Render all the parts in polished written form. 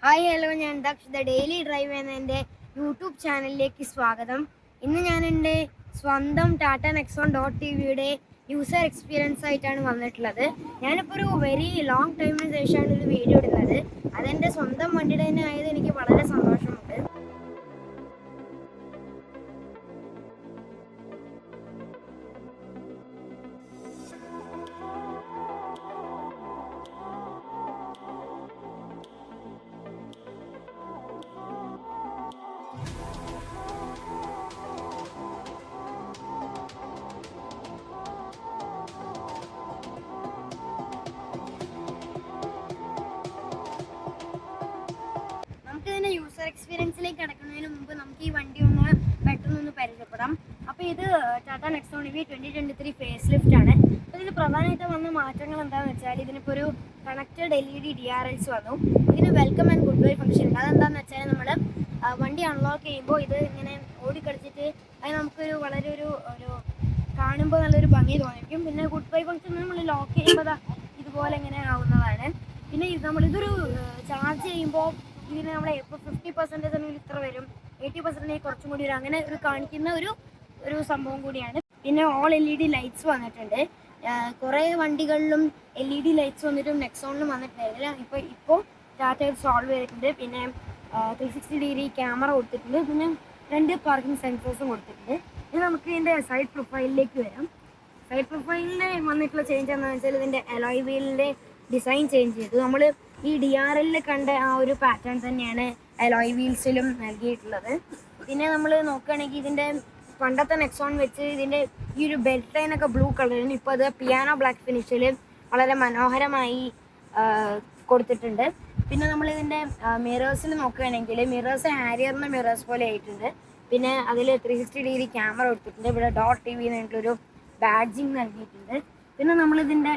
Hi hello, ഞാൻ Daksha the daily drive എന്ന എൻ്റെ യൂട്യൂബ് ചാനലിലേക്ക് സ്വാഗതം. ഇന്ന് ഞാൻ എൻ്റെ സ്വന്തം Tata Nexon .tv user experience ആയിട്ടാണ് വന്നിട്ടുള്ളത്. ഞാനിപ്പോൾ ഒരു വെരി ലോങ് ടൈമിന് ശേഷമാണ് ഒരു വീഡിയോ ഇടുന്നത്. അതെൻ്റെ സ്വന്തം വണ്ടിയുടെ തന്നെ ആയത് എനിക്ക് വളരെ സന്തോഷമുണ്ട്. നമുക്കിതിൻ്റെ യൂസർ എക്സ്പീരിയൻസിലേക്ക് കിടക്കുന്നതിന് മുമ്പ് നമുക്ക് ഈ വണ്ടി ഒന്ന് പെട്ടെന്നൊന്ന് പരിചയപ്പെടാം. അപ്പോൾ ഇത് Tata Nexon EV 2023 facelift ആണ്. അപ്പോൾ ഇതിൽ പ്രധാനമായിട്ടും വന്ന മാറ്റങ്ങൾ എന്താണെന്ന് വെച്ചാൽ ഇതിനിപ്പോൾ ഒരു കണക്റ്റഡ് LED DRLs വന്നു. ഇതിന് welcome and good bye function ഉണ്ട്. അതെന്താണെന്ന് വെച്ചാൽ നമ്മൾ വണ്ടി അൺലോക്ക് ചെയ്യുമ്പോൾ ഇത് ഇങ്ങനെ ഓടിക്കളിച്ചിട്ട് അത് നമുക്കൊരു വളരെ ഒരു കാണുമ്പോൾ നല്ലൊരു ഭംഗി തോന്നിക്കും. പിന്നെ ഗുഡ് ബൈ ഫംഗ്ഷൻ നമ്മൾ ലോക്ക് ചെയ്യുമ്പോൾ ഇതുപോലെ ഇങ്ങനെ ആവുന്നതാണ്. പിന്നെ നമ്മളിതൊരു ചാർജ് ചെയ്യുമ്പോൾ ഇതിന് നമ്മളെ ഇപ്പോൾ 50% ആണെങ്കിൽ ഇത്ര വരും, 80% കുറച്ചും കൂടി വരും, അങ്ങനെ ഒരു കാണിക്കുന്ന ഒരു സംഭവം കൂടിയാണ്. പിന്നെ ഓൾ LED ലൈറ്റ്സ് വന്നിട്ടുണ്ട്. കുറേ വണ്ടികളിലും LED ലൈറ്റ്സ് വന്നിട്ടും നെക്സോണിലും വന്നിട്ടുണ്ടായിരുന്നില്ല. ഇപ്പോൾ ടാറ്റ സോൾവ് ചെയ്തിട്ടുണ്ട്. പിന്നെ 360 ക്യാമറ കൊടുത്തിട്ടുണ്ട്. പിന്നെ 2 പാർക്കിംഗ് സെൻസേഴ്സും കൊടുത്തിട്ടുണ്ട്. ഇനി നമുക്ക് ഇതിൻ്റെ സൈഡ് പ്രൊഫൈലിലേക്ക് വരാം. സൈഡ് പ്രൊഫൈലിൽ വന്നിട്ടുള്ള ചേഞ്ച് എന്താണെന്ന് വെച്ചാൽ ഇതിൻ്റെ അലോയ് വീലിൻ്റെ ഡിസൈൻ ചേഞ്ച് ചെയ്തു. നമ്മൾ ഈ DRLൽ കണ്ട ആ ഒരു പാറ്റേൺ തന്നെയാണ് അലോയ് വീൽസിലും നൽകിയിട്ടുള്ളത്. പിന്നെ നമ്മൾ നോക്കുകയാണെങ്കിൽ ഇതിൻ്റെ പണ്ടത്തെ നെക്സോൺ വെച്ച് ഇതിൻ്റെ ഈ ഒരു ബെൽറ്റ് ലൈനൊക്കെ ബ്ലൂ കളറിന് ഇപ്പോൾ അത് പിയാനോ ബ്ലാക്ക് ഫിനിഷിൽ വളരെ മനോഹരമായി കൊടുത്തിട്ടുണ്ട്. പിന്നെ നമ്മളിതിൻ്റെ മിറേഴ്സിൽ നോക്കുകയാണെങ്കിൽ മിറേഴ്സ് ഹാരിയറിൻ്റെ മിറേഴ്സ് പോലെ ആയിട്ടുണ്ട്. പിന്നെ അതിൽ 360 ക്യാമറ കൊടുത്തിട്ടുണ്ട്. ഇവിടെ .tv എന്നിട്ടൊരു ബാഡ്ജിങ് നൽകിയിട്ടുണ്ട്. പിന്നെ നമ്മളിതിൻ്റെ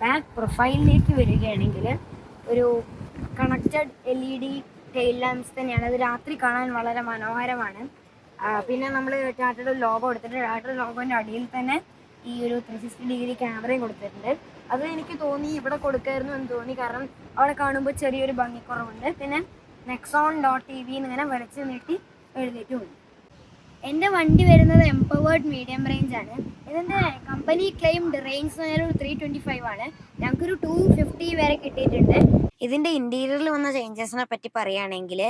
ബാക്ക് പ്രൊഫൈലിലേക്ക് വരികയാണെങ്കിൽ ഒരു കണക്റ്റഡ് LED ടെയിൽ ലാംപ്സ് തന്നെയാണ്. അത് രാത്രി കാണാൻ വളരെ മനോഹരമാണ്. പിന്നെ നമ്മൾ ടാറ്റയുടെ ലോഗോ എടുത്തിട്ട് ടാറ്റയുടെ ലോഗോൻ്റെ അടിയിൽ തന്നെ ഈ ഒരു 360 ക്യാമറയും കൊടുത്തിട്ടുണ്ട്. അത് എനിക്ക് തോന്നി ഇവിടെ കൊടുക്കായിരുന്നു എന്ന് തോന്നി, കാരണം അവിടെ കാണുമ്പോൾ ചെറിയൊരു ഭംഗിക്കുറവുണ്ട്. പിന്നെ നെക്സോൺ .tv എന്നിങ്ങനെ വരച്ച് നീട്ടി എഴുതിയിട്ടുമുണ്ട്. എൻ്റെ വണ്ടി വരുന്നത് എംപവേർഡ് മീഡിയം റേഞ്ച് ആണ്. ഇതിൻ്റെ കമ്പനി ക്ലെയിംഡ് റേഞ്ച് എന്ന് പറഞ്ഞാൽ ഒരു 325 ആണ്. ഞങ്ങൾക്കൊരു 250 വരെ കിട്ടിയിട്ടുണ്ട്. ഇതിൻ്റെ ഇൻറ്റീരിയറിൽ വന്ന ചേഞ്ചസിനെ പറ്റി പറയുകയാണെങ്കിൽ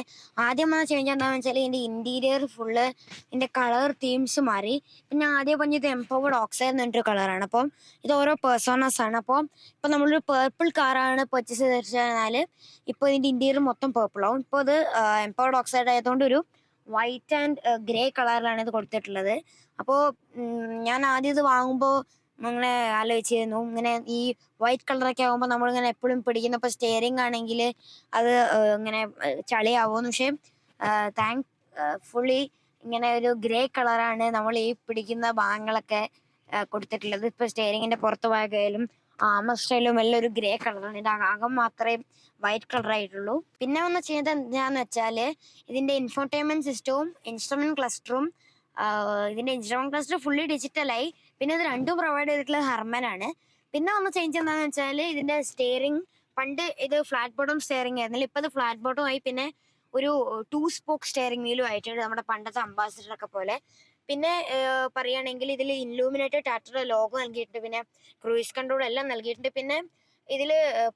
ആദ്യം വന്ന ചേഞ്ച് എന്താണെന്ന് വെച്ചാൽ ഇതിൻ്റെ ഇൻറ്റീരിയർ ഫുള്ള് ഇതിൻ്റെ കളർ തീംസ് മാറി. ഇപ്പം ഞാൻ ആദ്യം പറഞ്ഞത് എംപവേർഡ് ഓക്സൈഡ് എന്ന് പറഞ്ഞൊരു കളറാണ്. അപ്പം ഇത് ഓരോ പേഴ്സോണസ് ആണ്. അപ്പോൾ ഇപ്പം നമ്മളൊരു പേർപ്പിൾ കാറാണ് പർച്ചേസ് ചെയ്ത് കഴിഞ്ഞാൽ ഇപ്പോൾ ഇതിൻ്റെ ഇൻറ്റീരിയർ മൊത്തം പേർപ്പിളാവും. ഇപ്പോൾ ഇത് എംപവേർഡ് ഓക്സൈഡ് ആയതുകൊണ്ട് ഒരു വൈറ്റ് ആൻഡ് ഗ്രേ കളറിലാണ് ഇത് കൊടുത്തിട്ടുള്ളത്. അപ്പോൾ ഞാൻ ആദ്യം ഇത് വാങ്ങുമ്പോൾ അങ്ങനെ ആലോചിച്ചിരുന്നു, ഇങ്ങനെ ഈ വൈറ്റ് കളറൊക്കെ ആകുമ്പോൾ നമ്മളിങ്ങനെ എപ്പോഴും പിടിക്കുന്നപ്പോൾ സ്റ്റിയറിംഗ് ആണെങ്കിൽ അത് ഇങ്ങനെ ചളിയാവുമെന്ന്. പക്ഷേ ഫുള്ളി ഇങ്ങനെ ഒരു ഗ്രേ കളറാണ് നമ്മൾ ഈ പിടിക്കുന്ന ഭാഗങ്ങളൊക്കെ കൊടുത്തിട്ടുള്ളത്. ഇപ്പോൾ സ്റ്റിയറിങ്ങിൻ്റെ പുറത്ത് ഭാഗമായാലും ആമസ്റ്റൈലും എല്ലാം ഒരു ഗ്രേ കളറാണ്. ഇത് അകം മാത്രമേ വൈറ്റ് കളറായിട്ടുള്ളൂ. പിന്നെ ഒന്ന് ചെയ്തത് എന്താണെന്ന് വെച്ചാൽ ഇതിൻ്റെ ഇൻഫോർടൈൻമെൻറ്റ് സിസ്റ്റവും ഇൻസ്ട്രുമെൻറ്റ് ക്ലസ്റ്ററും ഇതിൻ്റെ ഇൻസ്ട്രുമെൻറ്റ് ക്ലസ്റ്റർ ഫുള്ളി ഡിജിറ്റലായി. പിന്നെ ഇത് രണ്ടും പ്രൊവൈഡ് ചെയ്തിട്ടുള്ളത് ഹർമനാണ്. പിന്നെ ഒന്ന് ചേഞ്ച് എന്താണെന്ന് വെച്ചാൽ ഇതിൻ്റെ സ്റ്റിയറിംഗ്, പണ്ട് ഇത് ഫ്ലാറ്റ് ബോട്ടം സ്റ്റിയറിംഗ് ആയിരുന്നില്ല, ഇപ്പോൾ ഇത് ഫ്ലാറ്റ് ബോട്ടം ആയി. പിന്നെ ഒരു 2 സ്പോക്ക് സ്റ്റിയറിംഗ് വീലും ആയിട്ടുണ്ട്, നമ്മുടെ പണ്ടത്തെ അംബാസിഡറൊക്കെ പോലെ. പിന്നെ പറയുകയാണെങ്കിൽ ഇതിൽ ഇല്ലൂമിനേറ്റഡ് ടാറ്റയുടെ ലോഗോ നൽകിയിട്ടുണ്ട്. പിന്നെ ക്രൂയിസ് കൺട്രോൾ എല്ലാം നൽകിയിട്ടുണ്ട്. പിന്നെ ഇതിൽ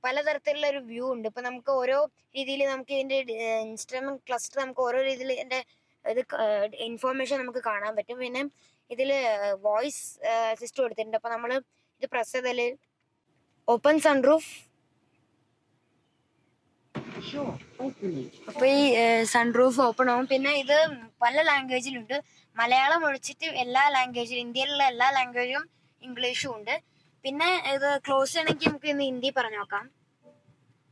പലതരത്തിലുള്ള ഒരു വ്യൂ ഉണ്ട്. ഇപ്പം നമുക്ക് ഓരോ രീതിയിൽ നമുക്ക് ഇതിൻ്റെ ഇൻസ്ട്രുമെൻറ്റ് ക്ലസ്റ്റർ നമുക്ക് ഓരോ രീതിയിൽ ഇതിൻ്റെ ഇത് ഇൻഫോർമേഷൻ നമുക്ക് കാണാൻ പറ്റും. പിന്നെ ഇതിൽ വോയിസ് സിസ്റ്റം എടുത്തിട്ടുണ്ട്. അപ്പോൾ നമ്മൾ ഇത് പ്രസ് ചെയ്താൽ ഓപ്പൺ സൺറൂഫ്, അപ്പോൾ ഈ സൺറൂഫ് ഓപ്പൺ ആവും. പിന്നെ ഇത് പല ലാംഗ്വേജിലുണ്ട്, മലയാളം ഒഴിച്ചിട്ട് എല്ലാ ലാംഗ്വേജിലും, ഇന്ത്യയിലുള്ള എല്ലാ ലാംഗ്വേജും ഇംഗ്ലീഷും ഉണ്ട്. പിന്നെ ഇത് ക്ലോസ് ചെയ്യണമെങ്കിൽ നമുക്ക് ഇന്ന് ഹിന്ദി പറഞ്ഞു നോക്കാം.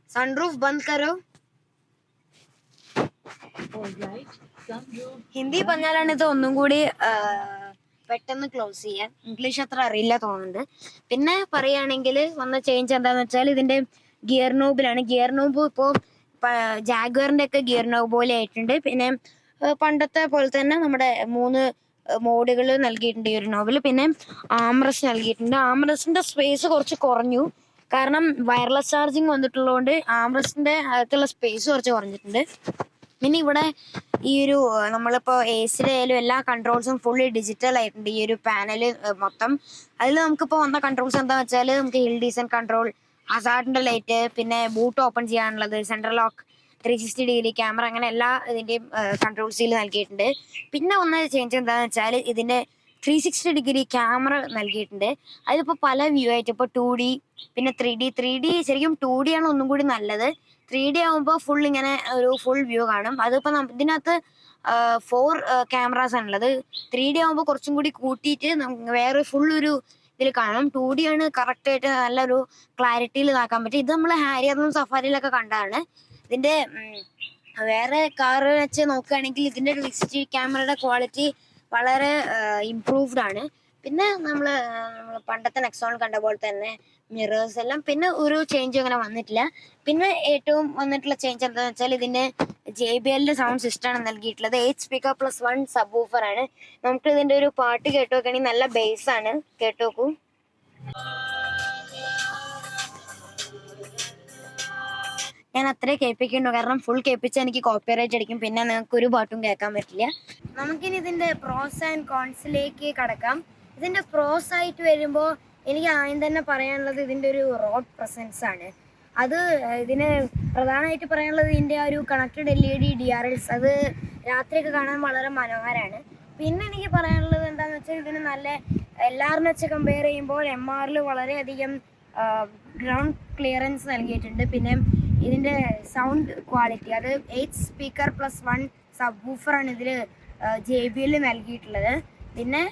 സൺറൂഫ് ബന്ദ് കരോ. ഹിന്ദി പറഞ്ഞാലാണ് ഇത് ഒന്നും കൂടി പെട്ടെന്ന് ക്ലോസ് ചെയ്യാൻ. ഇംഗ്ലീഷ് അത്ര അറിയില്ല തോന്നുന്നുണ്ട്. പിന്നെ പറയുകയാണെങ്കിൽ വന്ന ചേഞ്ച് എന്താണെന്ന് വെച്ചാൽ ഇതിൻ്റെ ഗിയർ നോബിലാണ്. ഗിയർ നോബ് ഇപ്പോൾ ജാഗ്വറിൻ്റെ ഒക്കെ ഗിയർ നോബ് പോലെ ആയിട്ടുണ്ട്. പിന്നെ പണ്ടത്തെ പോലെ തന്നെ നമ്മുടെ 3 മോഡുകൾ നൽകിയിട്ടുണ്ട് ഈ ഒരു നോബിൽ. പിന്നെ ആംറസ്റ്റ് നൽകിയിട്ടുണ്ട്. ആംറസ്റ്റിൻ്റെ സ്പേസ് കുറച്ച് കുറഞ്ഞു. കാരണം വയർലെസ് ചാർജിങ് വന്നിട്ടുള്ളതുകൊണ്ട് ആംറസ്റ്റിന്റെ അകത്തുള്ള സ്പേസ് കുറച്ച് കുറഞ്ഞിട്ടുണ്ട്. പിന്നെ ഇവിടെ ഈ ഒരു നമ്മളിപ്പോൾ എ സിയിലായാലും എല്ലാ കൺട്രോൾസും ഫുള്ളി ഡിജിറ്റൽ ആയിട്ടുണ്ട്. ഈ ഒരു പാനല് മൊത്തം അതിൽ നമുക്കിപ്പോൾ വന്ന കൺട്രോൾസ് എന്താ വെച്ചാൽ നമുക്ക് ഹിൽ ഡീസൻ കൺട്രോൾ, ഹസാർഡിന്റെ ലൈറ്റ്, പിന്നെ ബൂട്ട് ഓപ്പൺ ചെയ്യാനുള്ളത്, സെൻട്രൽ ലോക്ക്, 360 ഡിഗ്രി ക്യാമറ, അങ്ങനെ എല്ലാ ഇതിന്റെയും കൺട്രോൾസ് ഇതിൽ നൽകിയിട്ടുണ്ട്. പിന്നെ ഒന്ന് ചേഞ്ച് എന്താണെന്ന് വെച്ചാൽ ഇതിന്റെ 360 ഡിഗ്രി ക്യാമറ നൽകിയിട്ടുണ്ട്. അതിലിപ്പോൾ പല വ്യൂ ആയിട്ട് ഇപ്പോൾ 2D, പിന്നെ 3D ശരിക്കും 2D ആണ് ഒന്നും കൂടി നല്ലത്. 3D ആകുമ്പോൾ ഫുൾ ഇങ്ങനെ ഒരു ഫുൾ വ്യൂ കാണും. അതിപ്പോൾ ഇതിനകത്ത് 4 ക്യാമറാസ് ആണുള്ളത്. 3D ആകുമ്പോൾ കുറച്ചും കൂടി കൂട്ടിയിട്ട് വേറെ ഫുൾ ഒരു ഇതിൽ കാണും. 2D ആണ് കറക്റ്റായിട്ട് നല്ലൊരു ക്ലാരിറ്റിയിൽ ഇതാക്കാൻ പറ്റും. ഇത് നമ്മൾ ഹാരിയറിലും സഫാരിയിലൊക്കെ കണ്ടതാണ്. ഇതിന്റെ വേറെ കാറ് വെച്ച് നോക്കുകയാണെങ്കിൽ ഇതിന്റെ 360 ക്യാമറയുടെ ക്വാളിറ്റി വളരെ ഇംപ്രൂവ്ഡ് ആണ്. പിന്നെ നമ്മൾ പണ്ടത്തെ നെക്സോൺ കണ്ട പോലെ തന്നെ മിറേഴ്സ് എല്ലാം, പിന്നെ ഒരു ചേഞ്ച് അങ്ങനെ വന്നിട്ടില്ല. പിന്നെ ഏറ്റവും വന്നിട്ടുള്ള ചേഞ്ച് എന്താണെന്ന് വെച്ചാൽ ഇതിന്റെ JBL സൗണ്ട് സിസ്റ്റം ആണ് നൽകിയിട്ടുള്ളത്. 8 സ്പീക്കർ പ്ലസ് 1 സബ് വൂഫർ ആണ്. നമുക്ക് ഇതിന്റെ ഒരു പാട്ട് കേട്ട് നോക്കുകയാണെങ്കിൽ നല്ല ബേസ് ആണ്, കേട്ട് നോക്കൂ. ഞാൻ അത്രേ കേൾപ്പിക്കുന്നു, കാരണം ഫുൾ കേൾപ്പിച്ചാൽ എനിക്ക് കോപ്പിറൈറ്റ് അടിക്കും, പിന്നെ നിങ്ങൾക്ക് ഒരു പാട്ടും കേൾക്കാൻ പറ്റില്ല. നമുക്കിനി ഇതിന്റെ പ്രോസ് ആൻഡ് കോൺസിലേക്ക് കടക്കാം. ഇതിന്റെ പ്രോസ് ആയിട്ട് വരുമ്പോൾ എനിക്ക് ആദ്യം തന്നെ പറയാനുള്ളത് ഇതിന്റെ ഒരു റോഡ് പ്രസൻസ് ആണ്. അത് ഇതിന് പ്രധാനമായിട്ട് പറയാനുള്ളത് ഇതിന്റെ ഒരു കണക്റ്റഡ് LED DRLs, അത് രാത്രിയൊക്കെ കാണാൻ വളരെ മനോഹരമാണ്. പിന്നെ എനിക്ക് പറയാനുള്ളത് എന്താണെന്ന് വെച്ചാൽ ഇതിന് നല്ല എല്ലാവരും വെച്ച് കമ്പയർ ചെയ്യുമ്പോൾ MRൽ വളരെയധികം ഗ്രൗണ്ട് ക്ലിയറൻസ് നൽകിയിട്ടുണ്ട്. പിന്നെ ഇതിന്റെ സൗണ്ട് ക്വാളിറ്റി, അത് 8 സ്പീക്കർ പ്ലസ് 1 സബ് വൂഫറാണ് ഇതിൽ JBL നൽകിയിട്ടുള്ളത്. പിന്നെ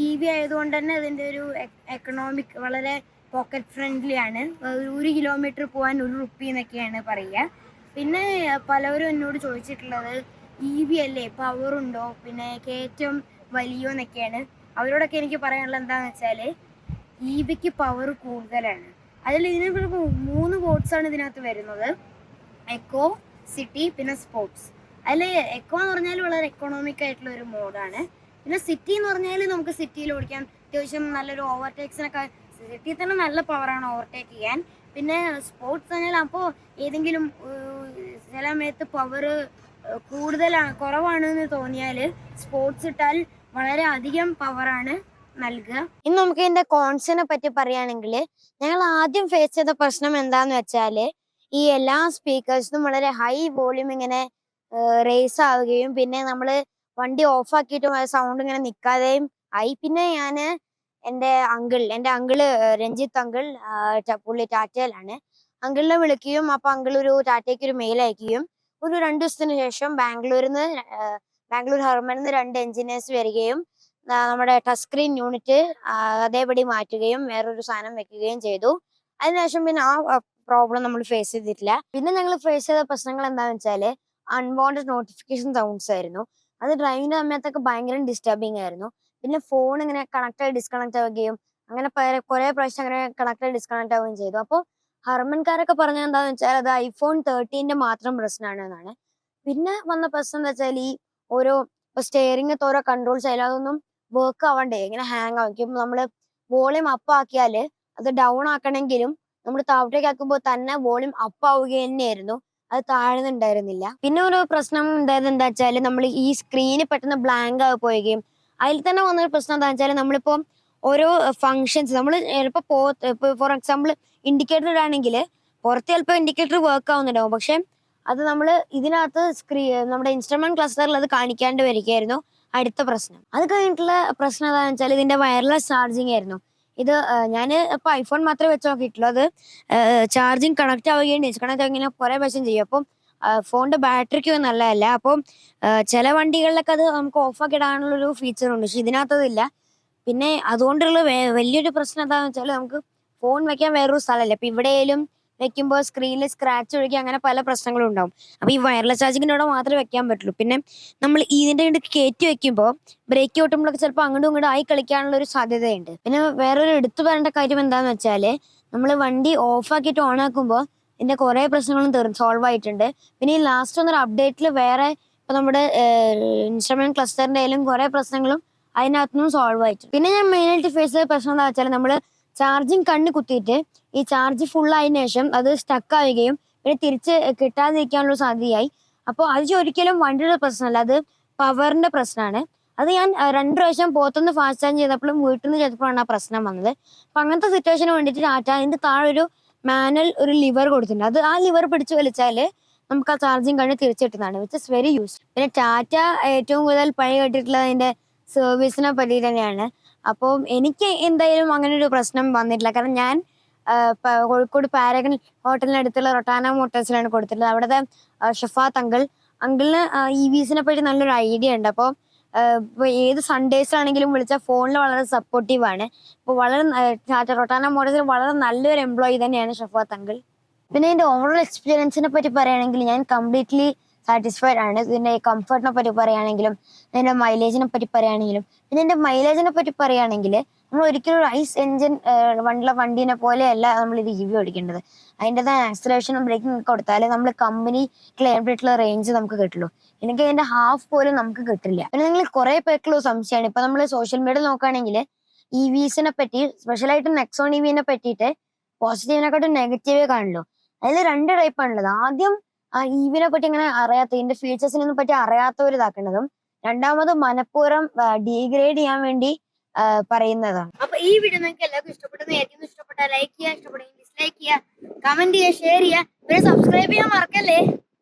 EV ആയതുകൊണ്ട് തന്നെ ഇതിൻ്റെ ഒരു എക്കണോമിക്, വളരെ പോക്കറ്റ് ഫ്രണ്ട്ലി ആണ്. 1 കിലോമീറ്റർ പോകാൻ 1 റുപ്പി എന്നൊക്കെയാണ് പറയുക. പിന്നെ പലവരും എന്നോട് ചോദിച്ചിട്ടുള്ളത് EV അല്ലേ, പവറുണ്ടോ, പിന്നെ കയറ്റം വലിയോ എന്നൊക്കെയാണ്. അവരോടൊക്കെ എനിക്ക് പറയാനുള്ളത് എന്താണെന്ന് വെച്ചാൽ EVക്ക് പവർ കൂടുതലാണ്. അതിൽ ഇതിന് 3 മോഡ്സാണ് ഇതിനകത്ത് വരുന്നത്: എക്കോ, സിറ്റി, പിന്നെ സ്പോർട്സ്. അതിൽ എക്കോ എന്ന് പറഞ്ഞാൽ വളരെ എക്കണോമിക് ആയിട്ടുള്ള ഒരു മോഡാണ്. പിന്നെ സിറ്റി എന്ന് പറഞ്ഞാൽ നമുക്ക് സിറ്റിയിൽ ഓടിക്കാൻ അത്യാവശ്യം നല്ലൊരു ഓവർടേക്സിനൊക്കെ, സിറ്റിയിൽ തന്നെ നല്ല പവറാണ് ഓവർടേക്ക് ചെയ്യാൻ. പിന്നെ സ്പോർട്സ് പറഞ്ഞാൽ അപ്പോൾ ഏതെങ്കിലും ചില സമയത്ത് പവർ കൂടുതലാണ് കുറവാണെന്ന് തോന്നിയാൽ സ്പോർട്സ് ഇട്ടാൽ വളരെ അധികം പവറാണ് നൽകുക. ഇനി നമുക്ക് ഇതിന്റെ കോൺസിനെ പറ്റി പറയുകയാണെങ്കിൽ, ഞങ്ങൾ ആദ്യം ഫേസ് ചെയ്ത പ്രശ്നം എന്താന്ന് വെച്ചാൽ ഈ എല്ലാ സ്പീക്കേഴ്സിനും വളരെ ഹൈ വോളിയം ഇങ്ങനെ റേസ് ആവുകയും, പിന്നെ നമ്മൾ വണ്ടി ഓഫ് ആക്കിയിട്ടും സൗണ്ട് ഇങ്ങനെ നിൽക്കാതെയും ആയി. പിന്നെ ഞാൻ എൻ്റെ അങ്കിള് രഞ്ജിത്ത് അങ്കിൾ, പുള്ളി ടാറ്റയിലാണ്, അങ്കിളിനെ വിളിക്കുകയും അപ്പോൾ അങ്കിൾ ഒരു ടാറ്റയ്ക്ക് ഒരു മെയിൽ അയക്കുകയും ഒരു 2 ദിവസത്തിന് ശേഷം ബാംഗ്ലൂർ ഹർമനിൽ നിന്ന് 2 എഞ്ചിനീയേഴ്സ് വരികയും നമ്മുടെ ടച്ച് സ്ക്രീൻ യൂണിറ്റ് അതേപടി മാറ്റുകയും വേറൊരു സാധനം വെക്കുകയും ചെയ്തു. അതിനുശേഷം പിന്നെ ആ പ്രോബ്ലം നമ്മൾ ഫേസ് ചെയ്തിട്ടില്ല. പിന്നെ ഞങ്ങൾ ഫേസ് ചെയ്ത പ്രശ്നങ്ങൾ എന്താണെന്ന് വെച്ചാൽ അൺവാണ്ടഡ് നോട്ടിഫിക്കേഷൻ സൗണ്ട്സ് ആയിരുന്നു. അത് ഡ്രൈവിന്റെ സമയത്തൊക്കെ ഭയങ്കര ഡിസ്റ്റർബിങ് ആയിരുന്നു. പിന്നെ ഫോൺ ഇങ്ങനെ കണക്ട് ഡിസ്കണക്ട് ആവുകയും, അങ്ങനെ കുറെ പ്രാവശ്യം അങ്ങനെ കണക്ട് ഡിസ്കണക്ട് ആവുകയും ചെയ്തു. അപ്പോൾ ഹർമൻകാരൊക്കെ പറഞ്ഞത് എന്താണെന്ന് വെച്ചാൽ അത് iPhone 13 മാത്രം പ്രശ്നമാണ് എന്നാണ്. പിന്നെ വന്ന പ്രശ്നം എന്താ വെച്ചാൽ ഈ ഓരോ സ്റ്റിയറിംഗ് ഓരോ കൺട്രോൾസ് ആയാലും അതൊന്നും വർക്ക് ആവണ്ടേ, ഇങ്ങനെ ഹാങ് ആവും. നമ്മൾ വോളിയം അപ്പ് ആക്കിയാൽ അത് ഡൗൺ ആക്കണമെങ്കിലും നമ്മൾ താഴത്തേക്ക് ആക്കുമ്പോൾ തന്നെ വോളിയം അപ്പ് ആവുക തന്നെയായിരുന്നു, അത് താഴ്ന്നുണ്ടായിരുന്നില്ല. പിന്നെ ഒരു പ്രശ്നം ഉണ്ടായത് എന്താ വെച്ചാൽ നമ്മൾ ഈ സ്ക്രീന് പെട്ടെന്ന് ബ്ലാങ്ക് ആയി പോവുകയും, അതിൽ തന്നെ വന്നൊരു പ്രശ്നം എന്താ വെച്ചാൽ നമ്മളിപ്പോൾ ഓരോ ഫങ്ഷൻസ് നമ്മൾ ചിലപ്പോൾ ഫോർ എക്സാമ്പിൾ ഇൻഡിക്കേറ്റർ ഇടാണെങ്കിൽ പുറത്ത് ചിലപ്പോൾ ഇൻഡിക്കേറ്റർ വർക്ക് ആവുന്നുണ്ടാവും, പക്ഷെ അത് നമ്മൾ ഇതിനകത്ത് നമ്മുടെ ഇൻസ്ട്രുമെന്റ് ക്ലസ്റ്ററിൽ അത് കാണിക്കാണ്ട് വരികയായിരുന്നു അടുത്ത പ്രശ്നം. അത് കഴിഞ്ഞിട്ടുള്ള പ്രശ്നം എന്താണെന്ന് വെച്ചാൽ ഇതിന്റെ വയർലെസ് ചാർജിങ് ആയിരുന്നു. ഇത് ഞാൻ ഇപ്പൊ iPhone മാത്രമേ വെച്ച് നോക്കിയിട്ടുള്ളൂ. അത് ചാർജിങ് കണക്ട് ആവുകയും ഡിസ്കണക്ട് ആവുകയും കുറെ പ്രാവശ്യം ചെയ്യും. അപ്പം ഫോണിന്റെ ബാറ്ററിക്ക് നല്ലതല്ല. അപ്പം ചില വണ്ടികളിലൊക്കെ അത് നമുക്ക് ഓഫാക്കി ഇടാനുള്ളൊരു ഫീച്ചർ ഉണ്ട്, പക്ഷെ ഇതിനകത്തതില്ല. പിന്നെ അതുകൊണ്ടുള്ള വലിയൊരു പ്രശ്നം എന്താണെന്ന് വെച്ചാൽ നമുക്ക് ഫോൺ വെക്കാൻ വേറൊരു സ്ഥലമല്ല. ഇപ്പൊ ഇവിടെയായാലും വെക്കുമ്പോൾ സ്ക്രീനിൽ സ്ക്രാച്ച് ഒഴുകി അങ്ങനെ പല പ്രശ്നങ്ങളും ഉണ്ടാവും. അപ്പൊ ഈ വയർലെസ് ചാർജിങ്ങിന്റെ അവിടെ മാത്രമേ വെക്കാൻ പറ്റുള്ളൂ. പിന്നെ നമ്മൾ ഇതിന്റെ കയറ്റി വെക്കുമ്പോൾ ബ്രേക്ക് ഓട്ടുമ്പോഴൊക്കെ ചിലപ്പോൾ അങ്ങോട്ടും ഇങ്ങോട്ടും ആയി കളിക്കാനുള്ള ഒരു സാധ്യതയുണ്ട്. പിന്നെ വേറൊരു എടുത്തു പറയേണ്ട കാര്യം എന്താന്ന് വെച്ചാല് നമ്മൾ വണ്ടി ഓഫ് ആക്കിയിട്ട് ഓൺ ആക്കുമ്പോൾ ഇതിന്റെ കുറെ പ്രശ്നങ്ങളും സോൾവ് ആയിട്ടുണ്ട്. പിന്നെ ഈ ലാസ്റ്റ് വന്നൊരു അപ്ഡേറ്റിൽ വേറെ ഇപ്പൊ നമ്മുടെ ഇൻസ്ട്രുമെന്റ് ക്ലസ്റ്ററിന്റെ ആയാലും കുറെ പ്രശ്നങ്ങളും അതിനകത്തുനിന്നും സോൾവ് ആയിട്ടുണ്ട്. പിന്നെ ഞാൻ മെയിനായിട്ട് ഫേസ് ചെയ്ത പ്രശ്നം എന്താ വെച്ചാൽ നമ്മള് ചാർജിങ് കണ്ണ് കുത്തിയിട്ട് ഈ ചാർജ് ഫുൾ ആയതിനു ശേഷം അത് സ്റ്റക്ക് ആവുകയും പിന്നെ തിരിച്ച് കിട്ടാതിരിക്കാനുള്ള സാധ്യതയായി. അപ്പോൾ അത് ഒരിക്കലും വണ്ടിയുടെ പ്രശ്നമല്ല, അത് പവറിന്റെ പ്രശ്നമാണ്. അത് ഞാൻ 2 പ്രാവശ്യം പുറത്തുനിന്ന് ഫാസ്റ്റ് ചാർജ് ചെയ്തപ്പോഴും വീട്ടിൽ നിന്ന് ചെയ്തപ്പോഴാണ് ആ പ്രശ്നം വന്നത്. അപ്പൊ അങ്ങനത്തെ സിറ്റുവേഷന് വേണ്ടിയിട്ട് ടാറ്റ അതിന്റെ താഴെ ഒരു മാനുവൽ ഒരു ലിവർ കൊടുത്തിട്ടുണ്ട്. അത് ആ ലിവർ പിടിച്ച് വലിച്ചാൽ നമുക്ക് ആ ചാർജിങ് കണ്ണ് തിരിച്ചിട്ടുന്നതാണ്, വിച്ച് ഇസ് വെരി യൂസ്. പിന്നെ ടാറ്റ ഏറ്റവും കൂടുതൽ പണി കേട്ടിട്ടുള്ളത് അതിന്റെ സർവീസിനെ പറ്റി തന്നെയാണ്. അപ്പോൾ എനിക്ക് എന്തായാലും അങ്ങനെ ഒരു പ്രശ്നം വന്നിട്ടില്ല. കാരണം ഞാൻ കോഴിക്കോട് പാരഗൺ ഹോട്ടലിനടുത്തുള്ള റൊട്ടാന മോട്ടോഴ്സിലാണ് കൊടുത്തിട്ടുള്ളത്. അവിടുത്തെ ഷഫാത്ത് അങ്കിളിന് EVസിനെ പറ്റി നല്ലൊരു ഐഡിയ ഉണ്ട്. അപ്പോൾ ഏത് സൺഡേസിലാണെങ്കിലും വിളിച്ചാൽ ഫോണിൽ വളരെ സപ്പോർട്ടീവ് ആണ്. അപ്പോൾ വളരെ ടാറ്റ റൊട്ടാന മോട്ടോഴ്സിൽ വളരെ നല്ലൊരു എംപ്ലോയി തന്നെയാണ് ഷഫാത്ത് അങ്കിൾ. പിന്നെ ഇതിന്റെ ഓവറോൾ എക്സ്പീരിയൻസിനെ പറ്റി പറയുകയാണെങ്കിൽ ഞാൻ കംപ്ലീറ്റ്ലി സാറ്റിസ്ഫൈഡ് ആണ്. ഇതിന്റെ കംഫർട്ടിനെ പറ്റി പറയുകയാണെങ്കിലും ഇതിന്റെ മൈലേജിനെ പറ്റി പറയുകയാണെങ്കിലും. പിന്നെ ഇതിന്റെ മൈലേജിനെ പറ്റി പറയുകയാണെങ്കിൽ നമ്മൾ ഒരിക്കലും ഒരു ഐസ് എഞ്ചിൻ വണ്ടീനെ പോലെയല്ല നമ്മൾ ഇത് EV ഓടിക്കേണ്ടത്. അതിൻ്റെതായ ആക്സിലറേഷനും ബ്രേക്കിംഗ് കൊടുത്താലേ നമ്മൾ കമ്പനി ക്ലെയിം ചെയ്തിട്ടുള്ള റേഞ്ച് നമുക്ക് കിട്ടുള്ളൂ. എനിക്ക് അതിന്റെ ഹാഫ് പോലും നമുക്ക് കിട്ടില്ല. പിന്നെ നിങ്ങൾ കുറെ പേർക്കുള്ള സംശയമാണ്. ഇപ്പൊ നമ്മൾ സോഷ്യൽ മീഡിയയിൽ നോക്കുകയാണെങ്കിൽ EVസിനെ പറ്റി, സ്പെഷ്യലായിട്ട് നെക്സോൺ EVനെ പറ്റിയിട്ട് പോസിറ്റീവിനെക്കാട്ടും നെഗറ്റീവേ കാണുള്ളൂ. അതിൽ 2 ടൈപ്പാണുള്ളത്. ആദ്യം ആ EVനെ പറ്റി ഇങ്ങനെ അറിയാത്ത, ഇതിന്റെ ഫീച്ചേഴ്സിനെ പറ്റി അറിയാത്തവർ ഇതാക്കുന്നതും, രണ്ടാമത് മനഃപൂർവ്വം ഡീഗ്രേഡ് ചെയ്യാൻ വേണ്ടി പറയുന്നതാണ്. അപ്പൊ ഈ വീഡിയോ നിങ്ങൾക്ക് എല്ലാവർക്കും ഇഷ്ടപ്പെട്ടെന്ന് ഇഷ്ടപ്പെട്ടാൽ ലൈക്ക് ചെയ്യുക, ഇഷ്ടപ്പെടുമെങ്കിൽ ഡിസ്ലൈക്ക് ചെയ്യുക, കമന്റ് ചെയ്യുക, ഷെയർ ചെയ്യുക, പിന്നെ സബ്സ്ക്രൈബ് ചെയ്യാൻ മറക്കല്ലേ.